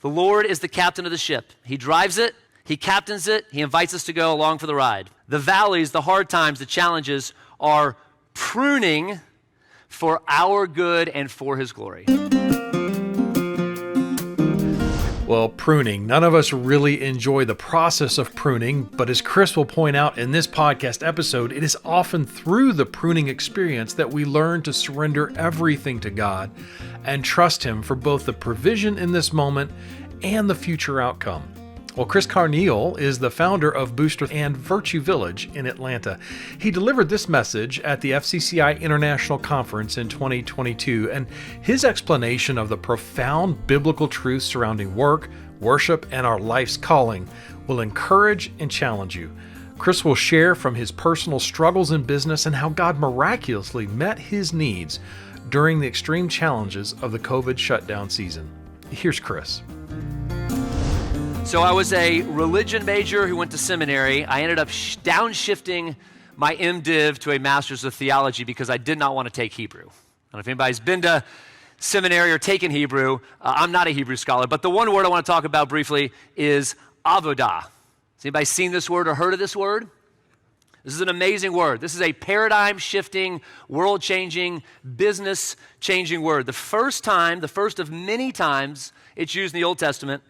The Lord is the captain of the ship. He drives it, he captains it, he invites us to go along for the ride. The valleys, the hard times, the challenges are pruning for our good and for his glory. Well, pruning. None of us really enjoy the process of pruning, but as Chris will point out in this podcast episode, it is often through the pruning experience that we learn to surrender everything to God and trust him for both the provision in this moment and the future outcome. Well, Chris Carneal is the founder of Booster and Virtue Village in Atlanta. He delivered this message at the FCCI International Conference in 2022, and his explanation of the profound biblical truths surrounding work, worship, and our life's calling will encourage and challenge you. Chris will share from his personal struggles in business and how God miraculously met his needs during the extreme challenges of the COVID shutdown season. Here's Chris. So I was a religion major who went to seminary. I ended up downshifting my MDiv to a master's of theology because I did not want to take Hebrew. I don't know if anybody's been to seminary or taken Hebrew. I'm not a Hebrew scholar, but the one word I want to talk about briefly is avodah. Has anybody seen this word or heard of this word? This is an amazing word. This is a paradigm-shifting, world-changing, business-changing word. The first of many times it's used in the Old Testament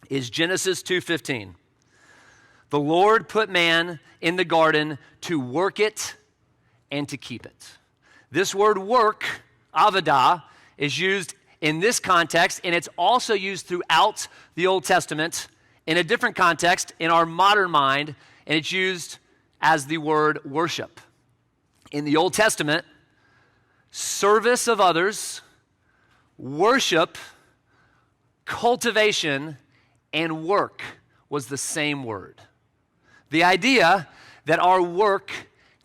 is Genesis 2:15. The Lord put man in the garden to work it and to keep it. This word work, avodah, is used in this context, and it's also used throughout the Old Testament in a different context in our modern mind, and it's used as the word worship. In the Old Testament, service of others, worship, cultivation, and work was the same word. The idea that our work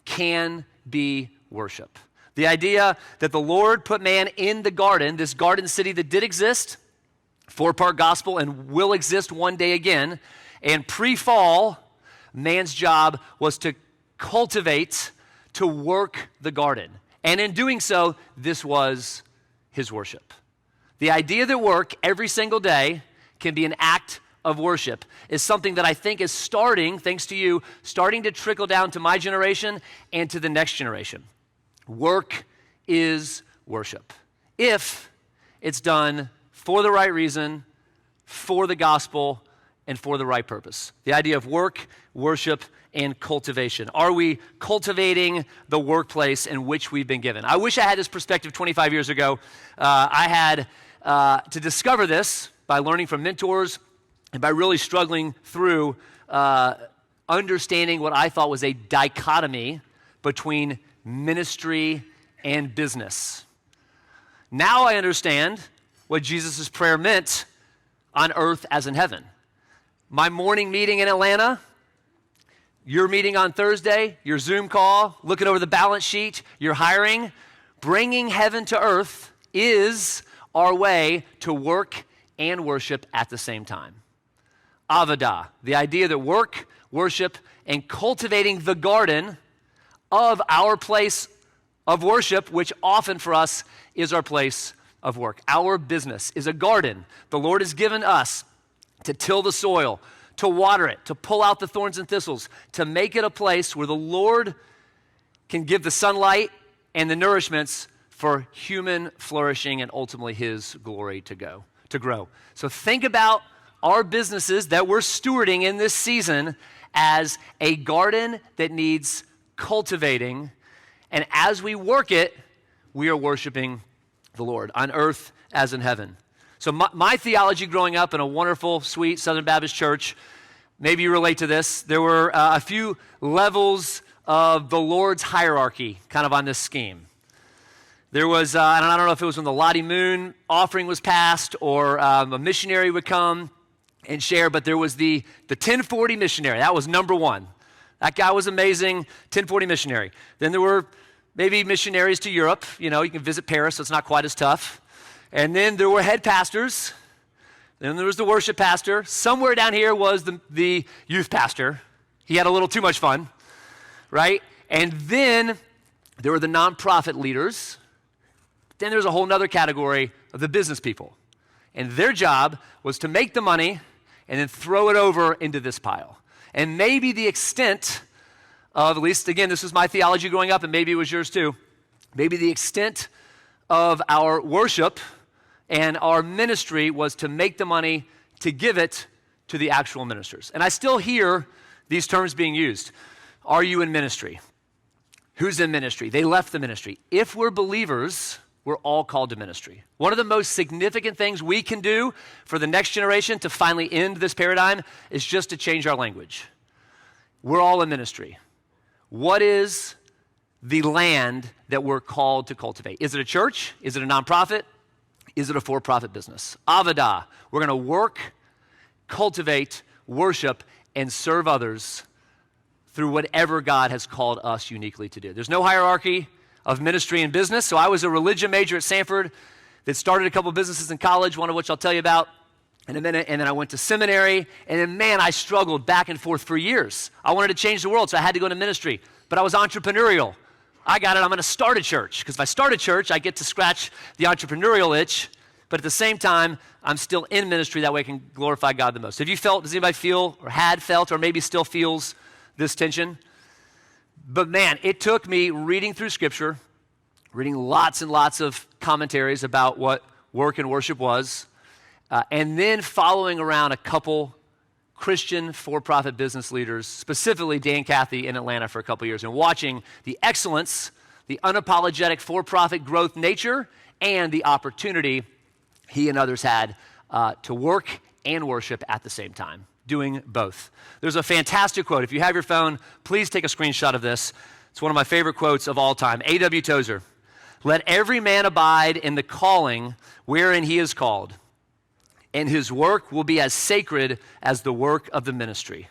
can be worship. The idea that the Lord put man in the garden, this garden city that did exist, four-part gospel, and will exist one day again. And pre-fall, man's job was to cultivate, to work the garden. And in doing so, this was his worship. The idea that work every single day can be an act of worship is something that I think is starting, thanks to you, starting to trickle down to my generation and to the next generation. Work is worship if it's done for the right reason, for the gospel, and for the right purpose. The idea of work, worship, and cultivation. Are we cultivating the workplace in which we've been given? I wish I had this perspective 25 years ago. I had to discover this by learning from mentors and by really struggling through understanding what I thought was a dichotomy between ministry and business. Now I understand what Jesus' prayer meant on earth as in heaven. My morning meeting in Atlanta, your meeting on Thursday, your Zoom call, looking over the balance sheet, your hiring, bringing heaven to earth is our way to work and worship at the same time. Avodah, the idea that work, worship, and cultivating the garden of our place of worship, which often for us is our place of work. Our business is a garden the Lord has given us to till the soil, to water it, to pull out the thorns and thistles, to make it a place where the Lord can give the sunlight and the nourishments for human flourishing and ultimately his glory to grow. So think about our businesses that we're stewarding in this season as a garden that needs cultivating, and as we work it, we are worshiping the Lord on earth as in heaven. So my theology growing up in a wonderful, sweet Southern Baptist church, maybe you relate to this, there were a few levels of the Lord's hierarchy kind of on this scheme. There was, I don't know if it was when the Lottie Moon offering was passed or a missionary would come and share, but there was the 1040 missionary. That was number one. That guy was amazing, 1040 missionary. Then there were maybe missionaries to Europe. You know, you can visit Paris, so it's not quite as tough. And then there were head pastors. Then there was the worship pastor. Somewhere down here was the youth pastor. He had a little too much fun, right? And then there were the nonprofit leaders. Then there's a whole other category of the business people. and their job was to make the money and then throw it over into this pile. And maybe the extent of, at least again, this was my theology growing up, and maybe it was yours too, maybe the extent of our worship and our ministry was to make the money to give it to the actual ministers. And I still hear these terms being used. Are you in ministry? Who's in ministry? They left the ministry. If we're believers, we're all called to ministry. One of the most significant things we can do for the next generation to finally end this paradigm is just to change our language. We're all in ministry. What is the land that we're called to cultivate? Is it a church? Is it a nonprofit? Is it a for-profit business? Avodah. We're going to work, cultivate, worship, and serve others through whatever God has called us uniquely to do. There's no hierarchy of ministry and business. So I was a religion major at Stanford that started a couple businesses in college, one of which I'll tell you about in a minute, and then I went to seminary, and then, man, I struggled back and forth for years. I wanted to change the world, so I had to go into ministry, but I was entrepreneurial. I got it, I'm going to start a church, because if I start a church, I get to scratch the entrepreneurial itch, but at the same time, I'm still in ministry, that way I can glorify God the most. Have you felt, does anybody feel, or had felt, or maybe still feels this tension? But man, it took me reading through Scripture, reading lots and lots of commentaries about what work and worship was, and then following around a couple Christian for-profit business leaders, specifically Dan Cathy in Atlanta for a couple years, and watching the excellence, the unapologetic for-profit growth nature, and the opportunity he and others had to work and worship at the same time, doing both. There's a fantastic quote. If you have your phone, please take a screenshot of this. It's one of my favorite quotes of all time. A.W. Tozer, "Let every man abide in the calling wherein he is called, and his work will be as sacred as the work of the ministry.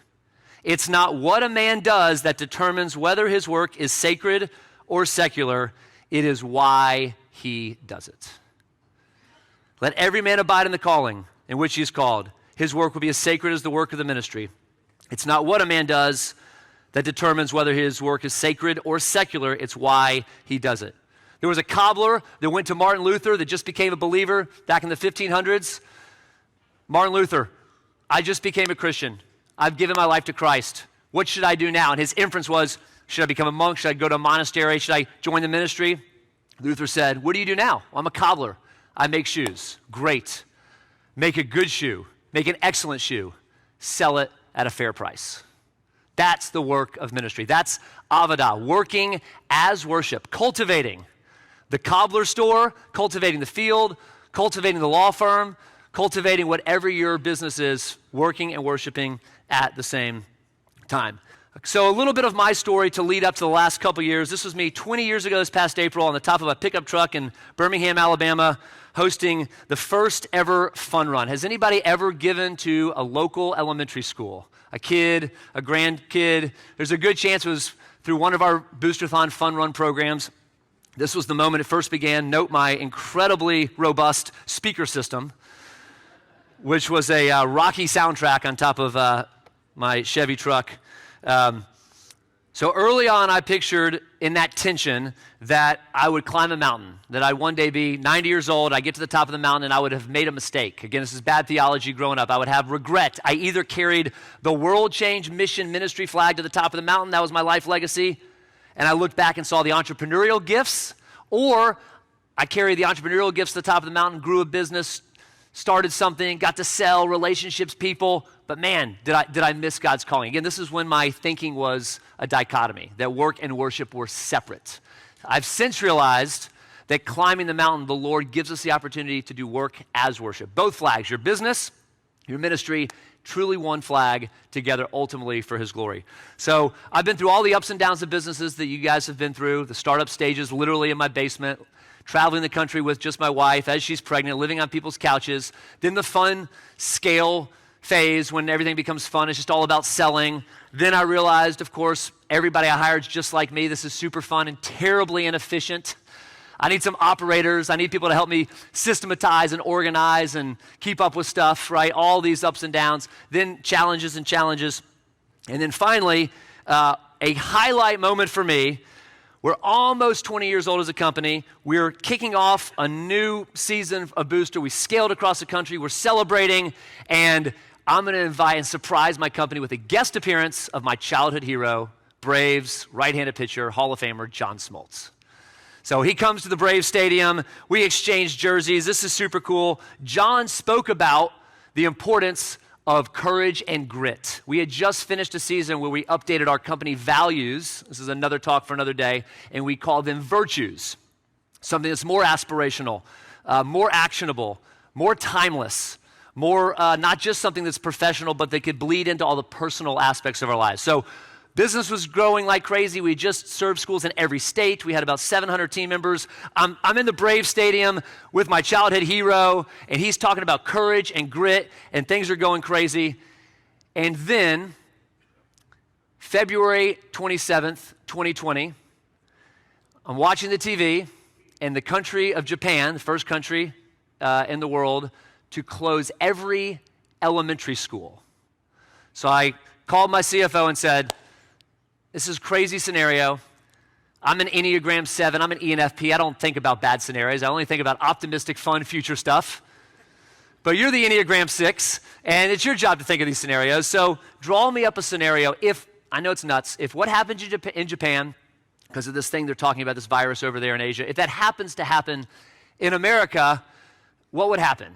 It's not what a man does that determines whether his work is sacred or secular. It is why he does it." Let every man abide in the calling in which he is called. His work will be as sacred as the work of the ministry. It's not what a man does that determines whether his work is sacred or secular. It's why he does it. There was a cobbler that went to Martin Luther that just became a believer back in the 1500s. Martin Luther, I just became a Christian. I've given my life to Christ. What should I do now? And his inference was, should I become a monk? Should I go to a monastery? Should I join the ministry? Luther said, what do you do now? Well, I'm a cobbler. I make shoes. Great. Make a good shoe. Make an excellent shoe. Sell it at a fair price. That's the work of ministry. That's avodah, working as worship, cultivating the cobbler store, cultivating the field, cultivating the law firm, cultivating whatever your business is, working and worshiping at the same time. So a little bit of my story to lead up to the last couple years. This was me 20 years ago this past April on the top of a pickup truck in Birmingham, Alabama, hosting the first ever fun run. Has anybody ever given to a local elementary school? A kid, a grandkid? There's a good chance it was through one of our Boosterthon fun run programs. This was the moment it first began. Note my incredibly robust speaker system, which was a Rocky soundtrack on top of my Chevy truck. So early on, I pictured in that tension that I would climb a mountain, that I'd one day be 90 years old, I'd get to the top of the mountain, and I would have made a mistake. Again, this is bad theology growing up. I would have regret. I either carried the world change mission ministry flag to the top of the mountain, that was my life legacy, and I looked back and saw the entrepreneurial gifts, or I carried the entrepreneurial gifts to the top of the mountain, grew a business, started something, got to sell, relationships, people, but man, did I miss God's calling. Again, this is when my thinking was a dichotomy, that work and worship were separate. I've since realized that climbing the mountain, the Lord gives us the opportunity to do work as worship. Both flags, your business, your ministry, truly one flag together ultimately for his glory. So I've been through all the ups and downs of businesses that you guys have been through, the startup stages literally in my basement, traveling the country with just my wife as she's pregnant, living on people's couches. Then the fun scale phase when everything becomes fun. It's just all about selling. Then I realized, of course, everybody I hired is just like me. This is super fun and terribly inefficient. I need some operators. I need people to help me systematize and organize and keep up with stuff, right? All these ups and downs. Then challenges and challenges. And then finally, a highlight moment for me We're almost 20 years old as a company. We're kicking off a new season of Booster. We scaled across the country. We're celebrating, and I'm going to invite and surprise my company with a guest appearance of my childhood hero, Braves right-handed pitcher, Hall of Famer John Smoltz. So he comes to the Braves Stadium. We exchange jerseys. This is super cool. John spoke about the importance of courage and grit. We had just finished a season where we updated our company values. This is another talk for another day, and we call them virtues. Something that's more aspirational, more actionable, more timeless, more not just something that's professional, but that could bleed into all the personal aspects of our lives. So business was growing like crazy. We just served schools in every state. We had about 700 team members. I'm in the Brave Stadium with my childhood hero, and he's talking about courage and grit, and things are going crazy. And then, February 27th, 2020, I'm watching the TV, and the country of Japan, the first country in the world to close every elementary school. So I called my CFO and said, this is a crazy scenario. I'm an Enneagram 7. I'm an ENFP. I don't think about bad scenarios. I only think about optimistic, fun, future stuff. But you're the Enneagram 6, and it's your job to think of these scenarios. So draw me up a scenario if, I know it's nuts, if what happened in Japan, because of this thing they're talking about, this virus over there in Asia, if that happens to happen in America, what would happen?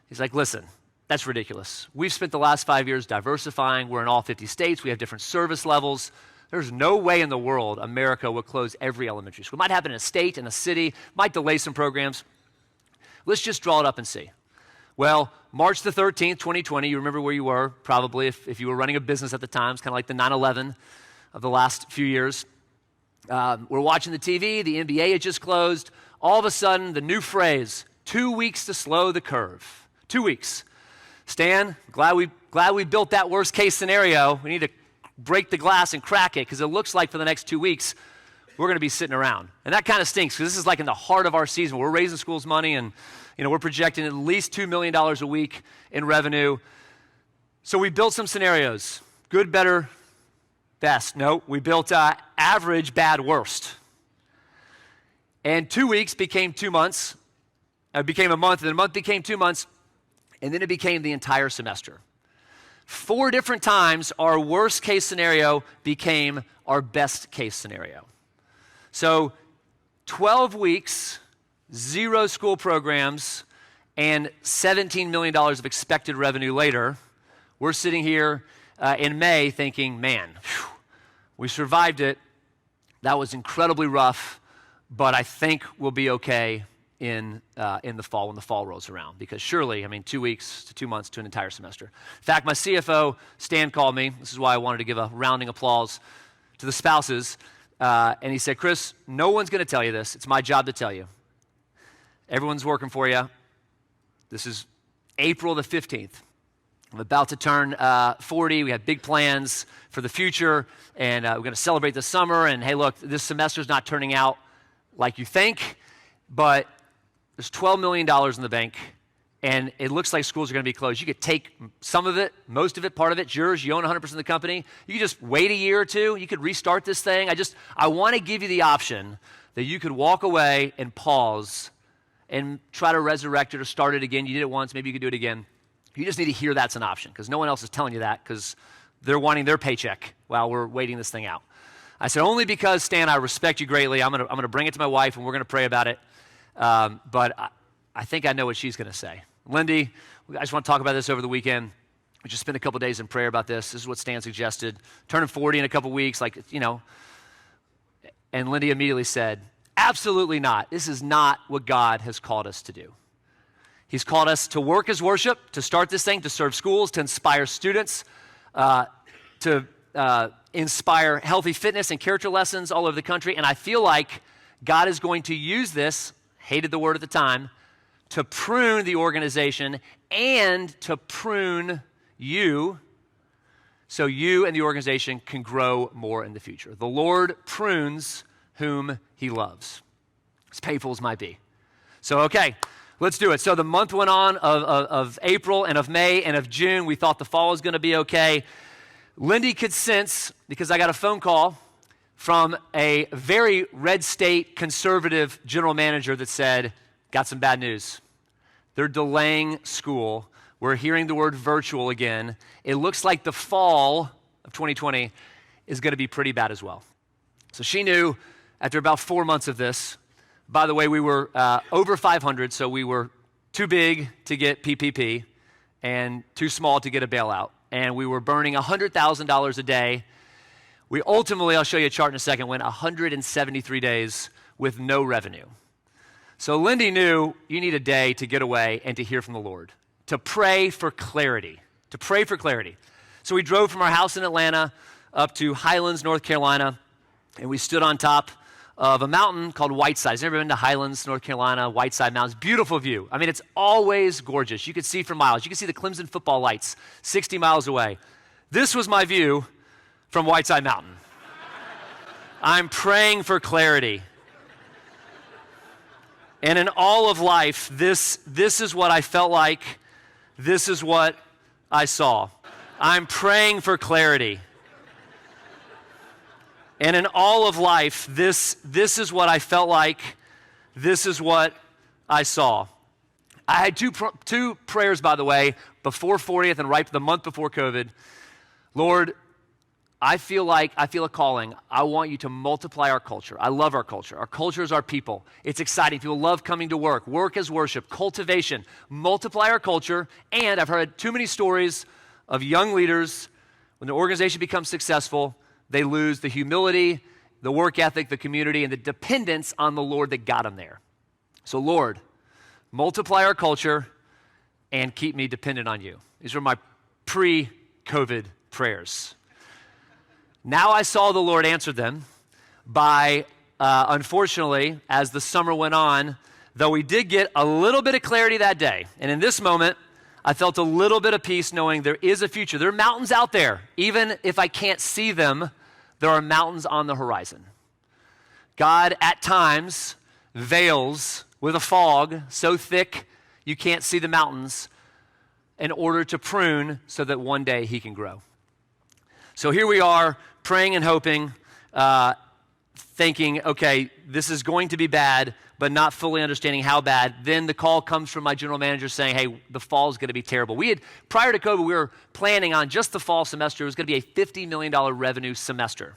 He's like, listen, that's ridiculous. We've spent the last 5 years diversifying. We're in all 50 states. We have different service levels. There's no way in the world America would close every elementary school. It might happen in a state, in a city, might delay some programs. Let's just draw it up and see. Well, March the 13th, 2020, you remember where you were, probably, if you were running a business at the time. It's kind of like the 9/11 of the last few years. We're watching the TV. The NBA had just closed. All of a sudden, the new phrase, 2 weeks to slow the curve. 2 weeks. Stan, glad we built that worst case scenario. We need to break the glass and crack it, because it looks like for the next 2 weeks, we're going to be sitting around. And that kind of stinks, because this is like in the heart of our season. We're raising schools money, and we're projecting at least $2 million a week in revenue. So we built some scenarios. Good, better, best. No, we built average, bad, worst. And 2 weeks became 2 months. It became a month, and then a month became 2 months, and then it became the entire semester. 4 different times, our worst case scenario became our best case scenario. So 12 weeks, 0 school programs, and $17 million of expected revenue later, we're sitting here in May thinking, man, we survived it. That was incredibly rough, but I think we'll be okay in the fall when the fall rolls around, because surely, 2 weeks to 2 months to an entire semester. In fact, my CFO, Stan, called me. This is why I wanted to give a rounding applause to the spouses. And he said, Chris, no one's going to tell you this. It's my job to tell you. Everyone's working for you. This is April the 15th. I'm about to turn 40. We have big plans for the future, and we're going to celebrate the summer. And hey, look, this semester's not turning out like you think, but there's $12 million in the bank, and it looks like schools are going to be closed. You could take some of it, most of it, part of it's yours. You own 100% of the company. You could just wait a year or two. You could restart this thing. I want to give you the option that you could walk away and pause and try to resurrect it or start it again. You did it once. Maybe you could do it again. You just need to hear that's an option, because no one else is telling you that, because they're wanting their paycheck while we're waiting this thing out. I said, only because, Stan, I respect you greatly. I'm gonna bring it to my wife, and we're going to pray about it. But I think I know what she's going to say. Lindy, I just want to talk about this over the weekend. We just spent a couple days in prayer about this. This is what Stan suggested. Turning 40 in a couple weeks, And Lindy immediately said, absolutely not. This is not what God has called us to do. He's called us to work as worship, to start this thing, to serve schools, to inspire students, to inspire healthy fitness and character lessons all over the country. And I feel like God is going to use this, hated the word at the time, to prune the organization and to prune you so you and the organization can grow more in the future. The Lord prunes whom he loves, as painful as might be. So, okay, let's do it. So the month went on of April and of May and of June. We thought the fall was going to be okay. Lindy could sense, because I got a phone call from a very red state conservative general manager that said, got some bad news. They're delaying school. We're hearing the word virtual again. It looks like the fall of 2020 is going to be pretty bad as well. So she knew after about 4 months of this. By the way, we were over 500, so we were too big to get PPP and too small to get a bailout. And we were burning $100,000 a day. We ultimately, I'll show you a chart in a second, went 173 days with no revenue. So Lindy knew you need a day to get away and to hear from the Lord, to pray for clarity, So we drove from our house in Atlanta up to Highlands, North Carolina, and we stood on top of a mountain called Whiteside. Has ever been to Highlands, North Carolina, Whiteside Mountains? Beautiful view. I mean, it's always gorgeous. You could see for miles. You could see the Clemson football lights 60 miles away. This was my view from Whiteside Mountain. I'm praying for clarity. And in all of life, this is what I felt like. This is what I saw. I'm praying for clarity. And in all of life, this is what I felt like. This is what I saw. I had two prayers, by the way, before 40th and right the month before COVID. Lord, I feel a calling. I want you to multiply our culture. I love our culture. Our culture is our people. It's exciting. People love coming to work. Work is worship. Cultivation. Multiply our culture. And I've heard too many stories of young leaders, when the organization becomes successful, they lose the humility, the work ethic, the community, and the dependence on the Lord that got them there. So Lord, multiply our culture and keep me dependent on you. These were my pre-COVID prayers. Now I saw the Lord answer them by, unfortunately, as the summer went on, though we did get a little bit of clarity that day. And in this moment, I felt a little bit of peace knowing there is a future. There are mountains out there. Even if I can't see them, there are mountains on the horizon. God, at times, veils with a fog so thick you can't see the mountains in order to prune so that one day he can grow. So here we are, praying and hoping, thinking, okay, this is going to be bad, but not fully understanding how bad. Then the call comes from my general manager saying, hey, the fall is going to be terrible. Prior to COVID, we were planning on just the fall semester. It was going to be a $50 million revenue semester.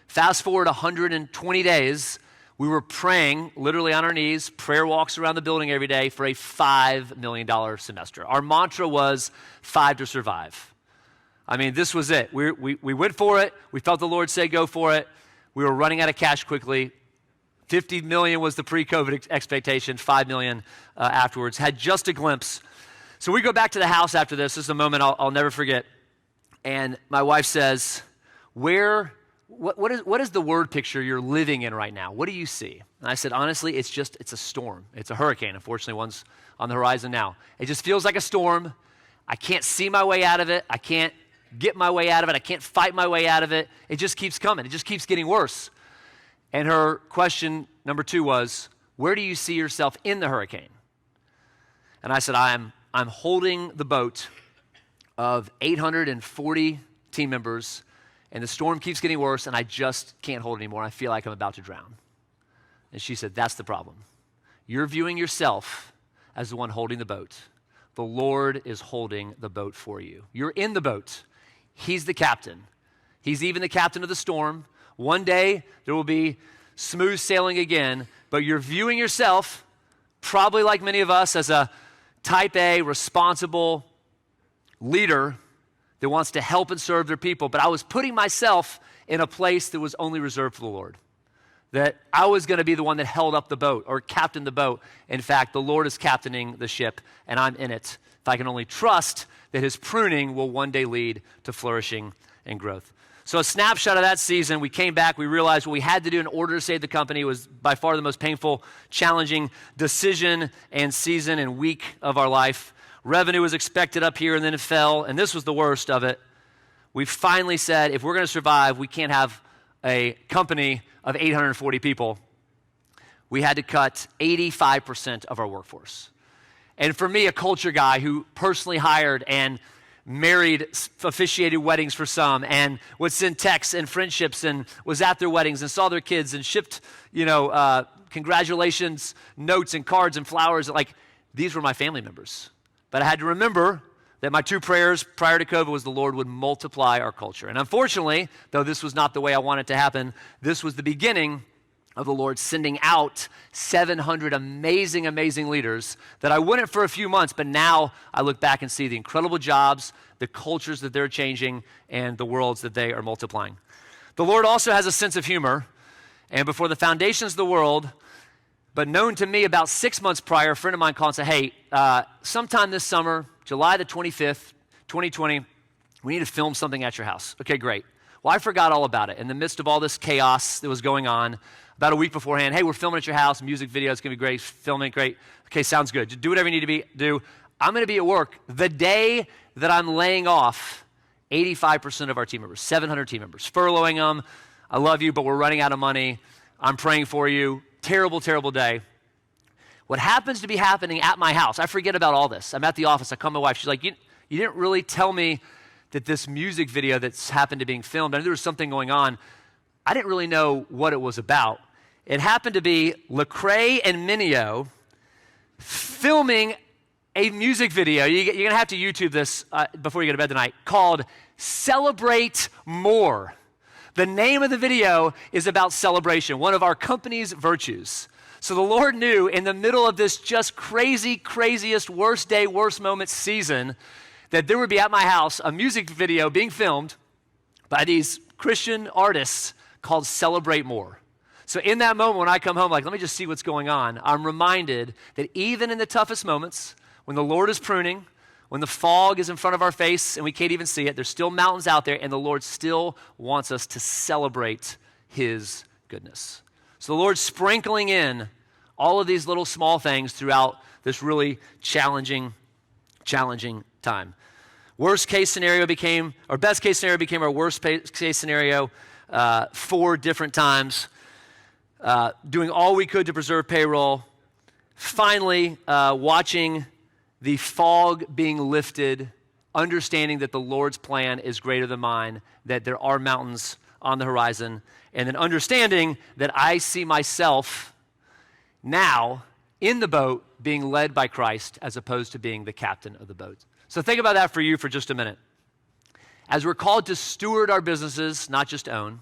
Fast forward 120 days, we were praying, literally on our knees, prayer walks around the building every day for a $5 million semester. Our mantra was 5 to survive. I mean, this was it. We went for it. We felt the Lord say go for it. We were running out of cash quickly. 50 million was the pre-COVID expectation, 5 million afterwards. Had just a glimpse. So we go back to the house after this. This is a moment I'll never forget. And my wife says, what is the word picture you're living in right now? What do you see? And I said, honestly, it's a storm. It's a hurricane. Unfortunately, one's on the horizon now. It just feels like a storm. I can't see my way out of it. I can't get my way out of it. I can't fight my way out of it. It just keeps coming. It just keeps getting worse. And her question number 2 was, where do you see yourself in the hurricane? And I said, I'm holding the boat of 840 team members, and the storm keeps getting worse, and I just can't hold it anymore. I feel like I'm about to drown. And she said, that's the problem. You're viewing yourself as the one holding the boat. The Lord is holding the boat for you. You're in the boat. He's the captain. He's even the captain of the storm. One day, there will be smooth sailing again, but you're viewing yourself, probably like many of us, as a type A, responsible leader that wants to help and serve their people. But I was putting myself in a place that was only reserved for the Lord, that I was going to be the one that held up the boat or captained the boat. In fact, the Lord is captaining the ship, and I'm in it. If I can only trust that his pruning will one day lead to flourishing and growth. So a snapshot of that season, we came back, we realized what we had to do in order to save the company was by far the most painful, challenging decision and season and week of our life. Revenue was expected up here and then it fell, and this was the worst of it. We finally said, if we're going to survive, we can't have a company of 840 people. We had to cut 85% of our workforce. And for me, a culture guy who personally hired and officiated weddings for some, and would send texts and friendships, and was at their weddings and saw their kids and shipped, congratulations notes and cards and flowers. Like, these were my family members. But I had to remember that my two prayers prior to COVID was the Lord would multiply our culture. And unfortunately, though this was not the way I wanted to happen, this was the beginning of the Lord sending out 700 amazing, amazing leaders that I wouldn't for a few months, but now I look back and see the incredible jobs, the cultures that they're changing, and the worlds that they are multiplying. The Lord also has a sense of humor, and before the foundations of the world, but known to me about 6 months prior, a friend of mine called and said, hey, sometime this summer, July the 25th, 2020, we need to film something at your house. Okay, great. Well, I forgot all about it. In the midst of all this chaos that was going on, about a week beforehand, hey, we're filming at your house, music video, it's going to be great, filming, great. Okay, sounds good. Just do whatever you need to do. I'm going to be at work the day that I'm laying off 85% of our team members, 700 team members, furloughing them. I love you, but we're running out of money. I'm praying for you. Terrible, terrible day. What happens to be happening at my house, I forget about all this. I'm at the office, I call my wife, she's like, you didn't really tell me that this music video that's happened to being filmed, I knew there was something going on. I didn't really know what it was about. It happened to be Lecrae and Mineo filming a music video. You're going to have to YouTube this before you go to bed tonight, called Celebrate More. The name of the video is about celebration, one of our company's virtues. So the Lord knew in the middle of this just craziest, worst day, worst moment season, that there would be at my house a music video being filmed by these Christian artists called Celebrate More. So in that moment when I come home, like, let me just see what's going on, I'm reminded that even in the toughest moments, when the Lord is pruning, when the fog is in front of our face and we can't even see it, there's still mountains out there, and the Lord still wants us to celebrate his goodness. So the Lord's sprinkling in all of these little small things throughout this really challenging time. Best case scenario became our worst case scenario 4 different times. Doing all we could to preserve payroll. Finally, watching the fog being lifted, understanding that the Lord's plan is greater than mine, that there are mountains on the horizon, and then understanding that I see myself now in the boat being led by Christ as opposed to being the captain of the boat. So think about that for you for just a minute. As we're called to steward our businesses, not just own,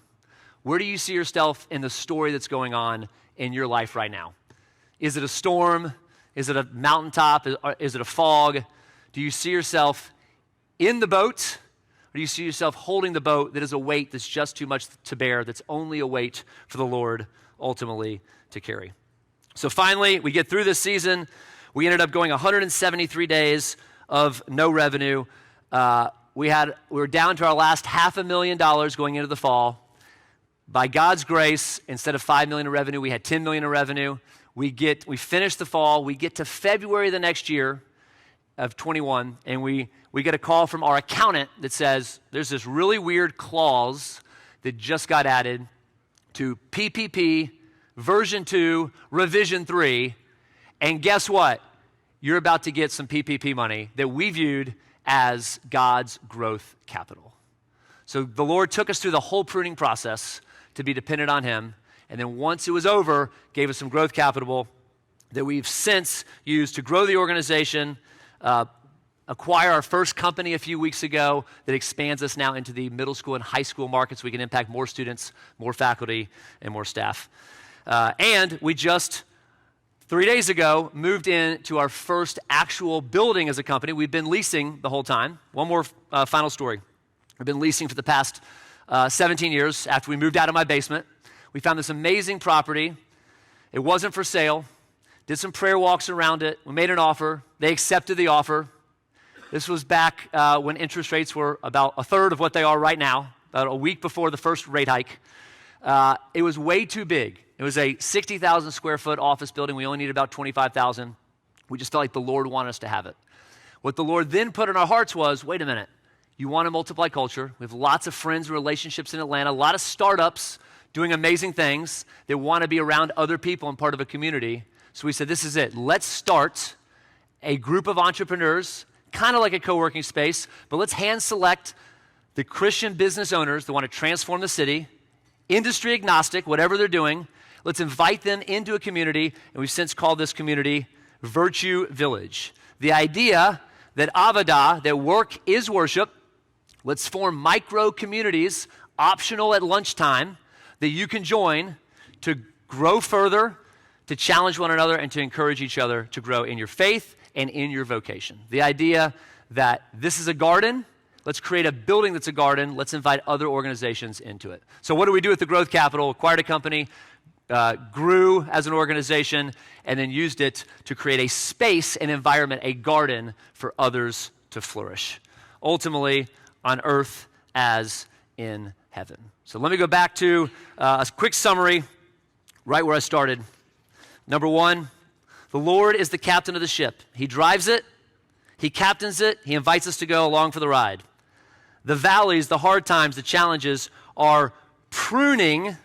where do you see yourself in the story that's going on in your life right now? Is it a storm? Is it a mountaintop? Is it a fog? Do you see yourself in the boat? Or do you see yourself holding the boat that is a weight that's just too much to bear, that's only a weight for the Lord ultimately to carry? So finally, we get through this season. We ended up going 173 days of no revenue. We were down to our last $500,000 going into the fall. By God's grace, instead of $5 million in revenue, we had $10 million in revenue. We finish the fall. We get to February the next year of 21, and we get a call from our accountant that says there's this really weird clause that just got added to PPP version 2, revision 3, and guess what? You're about to get some PPP money that we viewed as God's growth capital. So the Lord took us through the whole pruning process to be dependent on him. And then once it was over, gave us some growth capital that we've since used to grow the organization, acquire our first company a few weeks ago that expands us now into the middle school and high school markets. We can impact more students, more faculty, and more staff. And we just 3 days ago moved into our first actual building as a company. We've been leasing the whole time. One more final story. We've been leasing for the past 17 years after we moved out of my basement. We found this amazing property. It wasn't for sale. Did some prayer walks around it. We made an offer. They accepted the offer. This was back when interest rates were about a third of what they are right now, about a week before the first rate hike. It was way too big. It was a 60,000 square foot office building. We only needed about 25,000. We just felt like the Lord wanted us to have it. What the Lord then put in our hearts was, wait a minute, you want to multiply culture. We have lots of friends and relationships in Atlanta, a lot of startups doing amazing things that want to be around other people and part of a community. So we said, this is it. Let's start a group of entrepreneurs kind of like a co-working space, but let's hand select the Christian business owners that want to transform the city, industry agnostic, whatever they're doing. Let's invite them into a community, and we've since called this community Virtue Village. The idea that Avodah, that work is worship, let's form micro communities, optional at lunchtime, that you can join to grow further, to challenge one another, and to encourage each other to grow in your faith and in your vocation. The idea that this is a garden, let's create a building that's a garden, let's invite other organizations into it. So what do we do with the Growth Capital? Acquired a company, grew as an organization, and then used it to create a space, an environment, a garden for others to flourish. Ultimately, on earth as in heaven. So let me go back to a quick summary, right where I started. Number one, the Lord is the captain of the ship. He drives it, he captains it, he invites us to go along for the ride. The valleys, the hard times, the challenges are pruning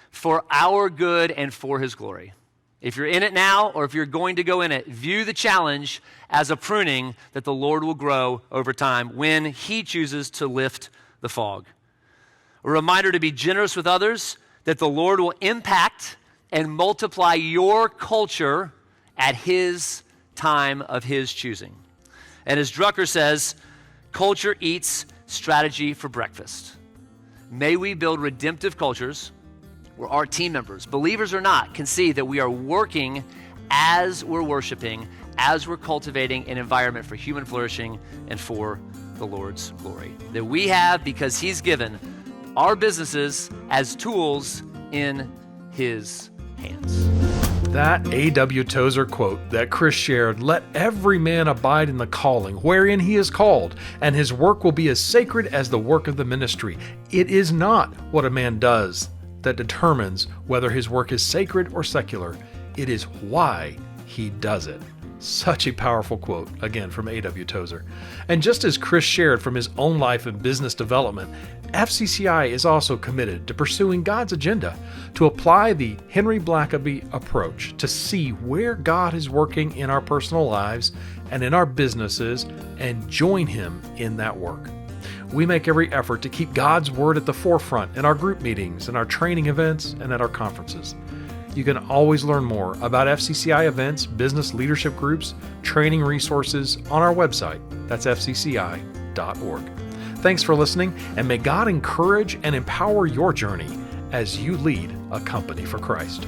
for our good and for his glory. If you're in it now, or if you're going to go in it, view the challenge as a pruning that the Lord will grow over time when he chooses to lift the fog. A reminder to be generous with others, that the Lord will impact and multiply your culture at his time of his choosing. And as Drucker says, culture eats strategy for breakfast. May we build redemptive cultures where our team members, believers or not, can see that we are working as we're worshiping, as we're cultivating an environment for human flourishing and for the Lord's glory. That we have, because he's given our businesses as tools in his hands. That A.W. Tozer quote that Chris shared, "Let every man abide in the calling wherein he is called, and his work will be as sacred as the work of the ministry." It is not what a man does that determines whether his work is sacred or secular. It is why he does it. Such a powerful quote, again, from A.W. Tozer. And just as Chris shared from his own life in business development, FCCI is also committed to pursuing God's agenda, to apply the Henry Blackaby approach to see where God is working in our personal lives and in our businesses and join him in that work. We make every effort to keep God's word at the forefront in our group meetings, in our training events, and at our conferences. You can always learn more about FCCI events, business leadership groups, training resources on our website. That's fcci.org. Thanks for listening, and may God encourage and empower your journey as you lead a company for Christ.